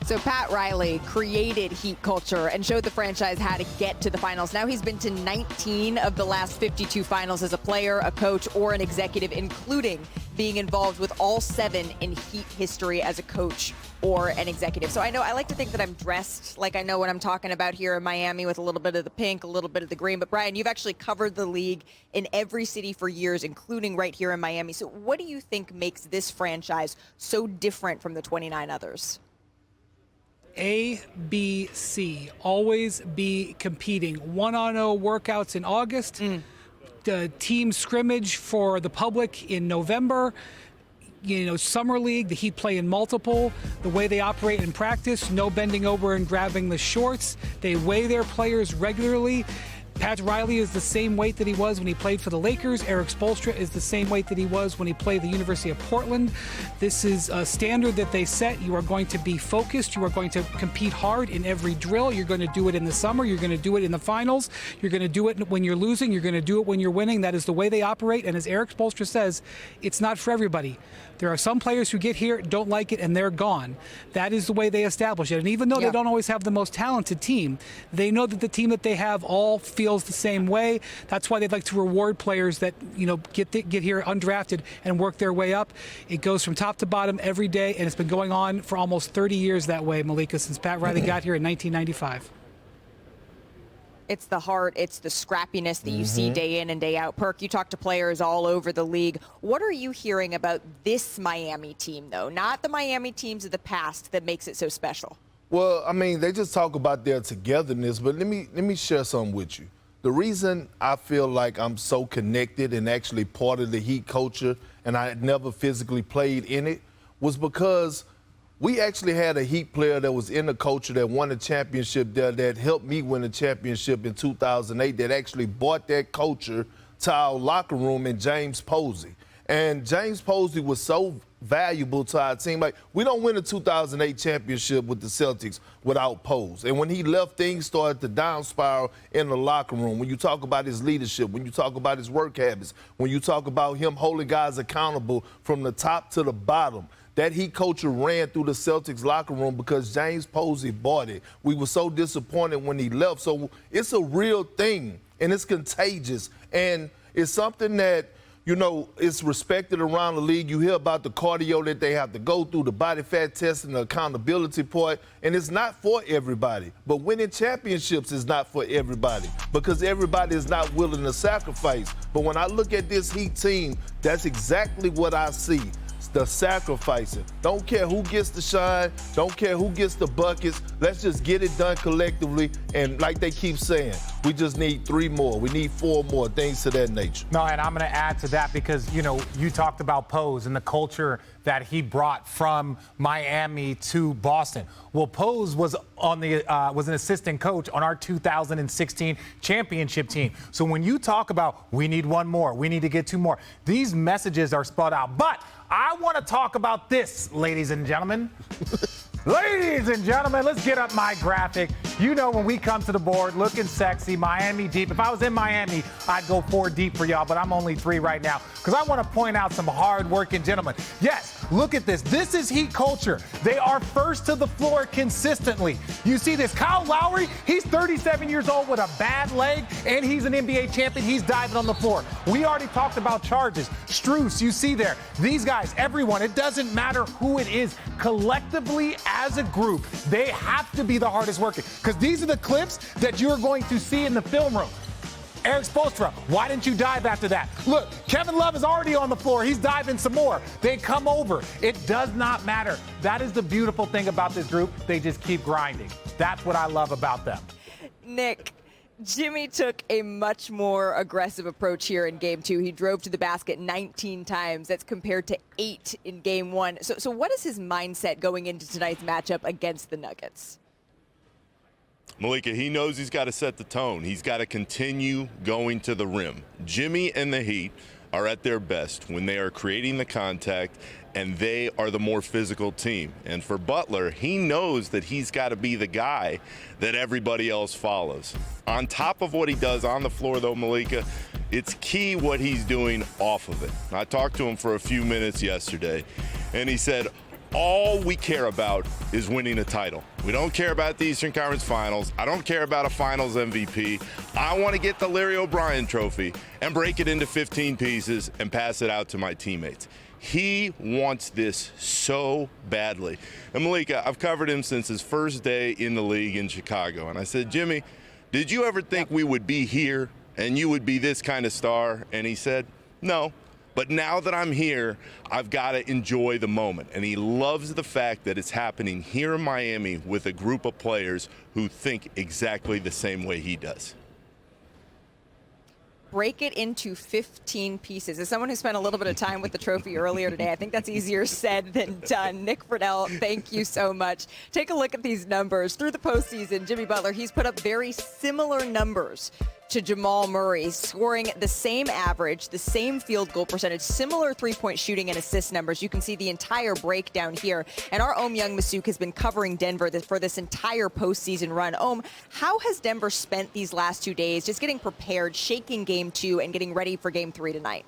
So Pat Riley created Heat culture and showed the franchise how to get to the finals. Now he's been to 19 of the last 52 finals as a player, a coach, or an executive, including being involved with all 7 in Heat history as a coach or an executive. So I like to think that I'm dressed like I know what I'm talking about here in Miami with a little bit of the pink, a little bit of the green. But Brian, you've actually covered the league in every city for years, including right here in Miami. So what do you think makes this franchise so different from the 29 others? A, B, C. Always be competing. 1-on-0 workouts in August. The team scrimmage for the public in November. Summer league, the Heat play in multiple. The way they operate in practice, no bending over and grabbing the shorts. They weigh their players regularly. Pat Riley is the same weight that he was when he played for the Lakers. Erik Spoelstra is the same weight that he was when he played the University of Portland. This is a standard that they set. You are going to be focused. You are going to compete hard in every drill. You're going to do it in the summer. You're going to do it in the finals. You're going to do it when you're losing. You're going to do it when you're winning. That is the way they operate. And as Erik Spoelstra says, it's not for everybody. There are some players who get here, don't like it, and they're gone. That is the way they establish it. And even though they don't always have the most talented team, they know that the team that they have all feels the same way. That's why they'd like to reward players that get here undrafted and work their way up. It goes from top to bottom every day, and it's been going on for almost 30 years that way, Malika, since Pat Riley got here in 1995. It's the heart, it's the scrappiness that you see day in and day out. Perk, you talk to players all over the league. What are you hearing about this Miami team, though? Not the Miami teams of the past that makes it so special. Well, I mean, they just talk about their togetherness, but let me share something with you. The reason I feel like I'm so connected and actually part of the Heat culture, and I had never physically played in it, was because we actually had a Heat player that was in the culture that won a championship there that helped me win a championship in 2008 that actually brought that culture to our locker room in James Posey. And James Posey was so valuable to our team. Like, we don't win a 2008 championship with the Celtics without Pose. And when he left, things started to down spiral in the locker room. When you talk about his leadership, when you talk about his work habits, when you talk about him holding guys accountable from the top to the bottom, that Heat culture ran through the Celtics locker room because James Posey bought it. We were so disappointed when he left. So it's a real thing, and it's contagious. And it's something that, it's respected around the league. You hear about the cardio that they have to go through, the body fat test and the accountability part, and it's not for everybody. But winning championships is not for everybody because everybody is not willing to sacrifice. But when I look at this Heat team, that's exactly what I see. The sacrificing. Don't care who gets the shine. Don't care who gets the buckets. Let's just get it done collectively. And like they keep saying, we just need 3 more. We need 4 more, things to that nature. No, and I'm going to add to that because, you talked about Pose and the culture that he brought from Miami to Boston. Well, Pose was was an assistant coach on our 2016 championship team. So when you talk about we need 1 more, we need to get 2 more, these messages are spelled out. But I want to talk about this, ladies and gentlemen. Ladies and gentlemen, let's get up my graphic. When we come to the board looking sexy, Miami deep. If I was in Miami, I'd go 4 deep for y'all, but I'm only 3 right now because I want to point out some hard-working gentlemen. Yes, look at this. This is Heat culture. They are first to the floor consistently. You see this. Kyle Lowry, he's 37 years old with a bad leg, and he's an NBA champion. He's diving on the floor. We already talked about charges. Strus, you see there. These guys, everyone, it doesn't matter who it is. Collectively, as a group, they have to be the hardest working because these are the clips that you're going to see in the film room. Erik Spoelstra, why didn't you dive after that? Look, Kevin Love is already on the floor. He's diving some more. They come over. It does not matter. That is the beautiful thing about this group. They just keep grinding. That's what I love about them. Nick, Jimmy took a much more aggressive approach here in Game 2. He drove to the basket 19 times. That's compared to 8 in Game 1. So what is his mindset going into tonight's matchup against the Nuggets? Malika, he knows he's got to set the tone. He's got to continue going to the rim. Jimmy and the Heat are at their best when they are creating the contact, and they are the more physical team. And for Butler, he knows that he's got to be the guy that everybody else follows. On top of what he does on the floor, though, Malika, it's key what he's doing off of it. I talked to him for a few minutes yesterday, and he said, all we care about is winning a title. We don't care about the Eastern Conference Finals. I don't care about a Finals MVP. I want to get the Larry O'Brien trophy and break it into 15 pieces and pass it out to my teammates. He wants this so badly. And Malika, I've covered him since his first day in the league in Chicago. And I said, Jimmy, did you ever think we would be here and you would be this kind of star? And he said, no. But now that I'm here, I've got to enjoy the moment. And he loves the fact that it's happening here in Miami with a group of players who think exactly the same way he does. Break it into 15 pieces. As someone who spent a little bit of time with the trophy earlier today, I think that's easier said than done. Nick Friedell, thank you so much. Take a look at these numbers. Through the postseason, Jimmy Butler, he's put up very similar numbers to Jamal Murray, scoring the same average, the same field goal percentage, similar three-point shooting and assist numbers. You can see the entire breakdown here. And our Ohm Youngmisuk has been covering Denver for this entire postseason run. Ohm, how has Denver spent these last 2 days just getting prepared, shaking Game 2, and getting ready for Game 3 tonight?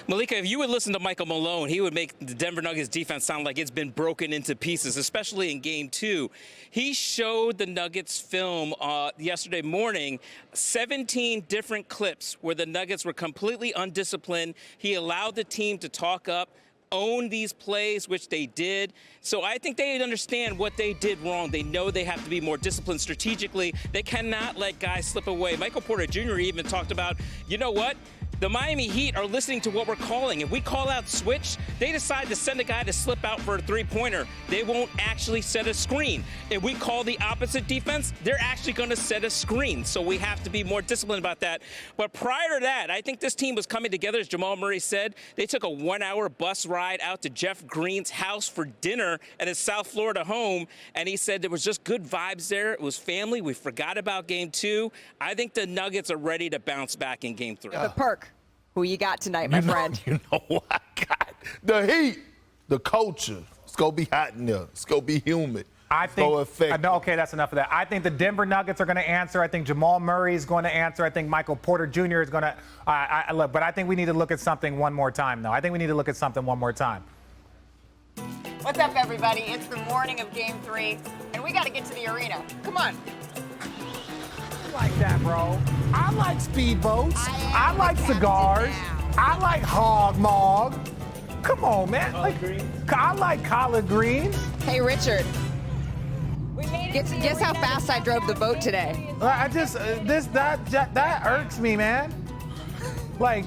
Malika, if you would listen to Michael Malone, he would make the Denver Nuggets defense sound like it's been broken into pieces, especially in Game 2. He showed the Nuggets film yesterday morning, 17 different clips where the Nuggets were completely undisciplined. He allowed the team to talk up, own these plays, which they did. So I think they understand what they did wrong. They know they have to be more disciplined strategically. They cannot let guys slip away. Michael Porter Jr. even talked about, you know what? The Miami Heat are listening to what we're calling. If we call out switch, they decide to send a guy to slip out for a three-pointer. They won't actually set a screen. If we call the opposite defense, they're actually going to set a screen. So we have to be more disciplined about that. But prior to that, I think this team was coming together, as Jamal Murray said. They took a 1-hour bus ride out to Jeff Green's house for dinner at his South Florida home. And he said there was just good vibes there. It was family. We forgot about Game 2. I think the Nuggets are ready to bounce back in Game 3. The Perk. Who you got tonight, my friend? You know what I got? The Heat, the culture. It's going to be hot in there. It's going to be humid. I think, no, okay, that's enough of that. I think the Denver Nuggets are going to answer. I think Jamal Murray is going to answer. I think Michael Porter Jr. is going to look. But I think we need to look at something one more time, though. I think we need to look at something one more time. What's up, everybody? It's the morning of Game 3, and we got to get to the arena. Come on. Like that, bro. I like speedboats. I like cigars. I like hog mog. Come on, man. I like collard greens. Hey, Richard. Guess how fast I drove the boat today. I just that irks me, man. Like,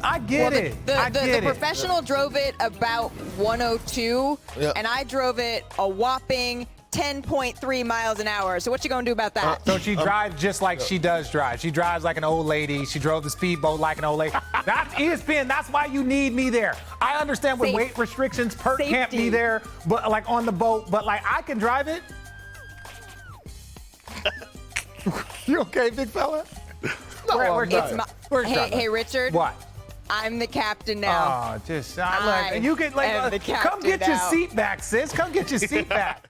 I get it. The professional drove it about 102, and I drove it a whopping 10.3 miles an hour. So what you gonna do about that? So she drives just like she does drive. She drives like an old lady. She drove the speedboat like an old lady. That's ESPN. That's why you need me there. I understand with weight restrictions, Perk can't be there, but like on the boat. But like I can drive it. You okay, big fella? No, we're done. Hey, Richard. What? I'm the captain now. Oh, just look. You can come get your seat back, sis. Come get your seat back.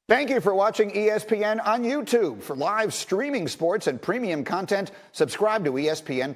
Thank you for watching ESPN on YouTube. For live streaming sports and premium content, subscribe to ESPN+.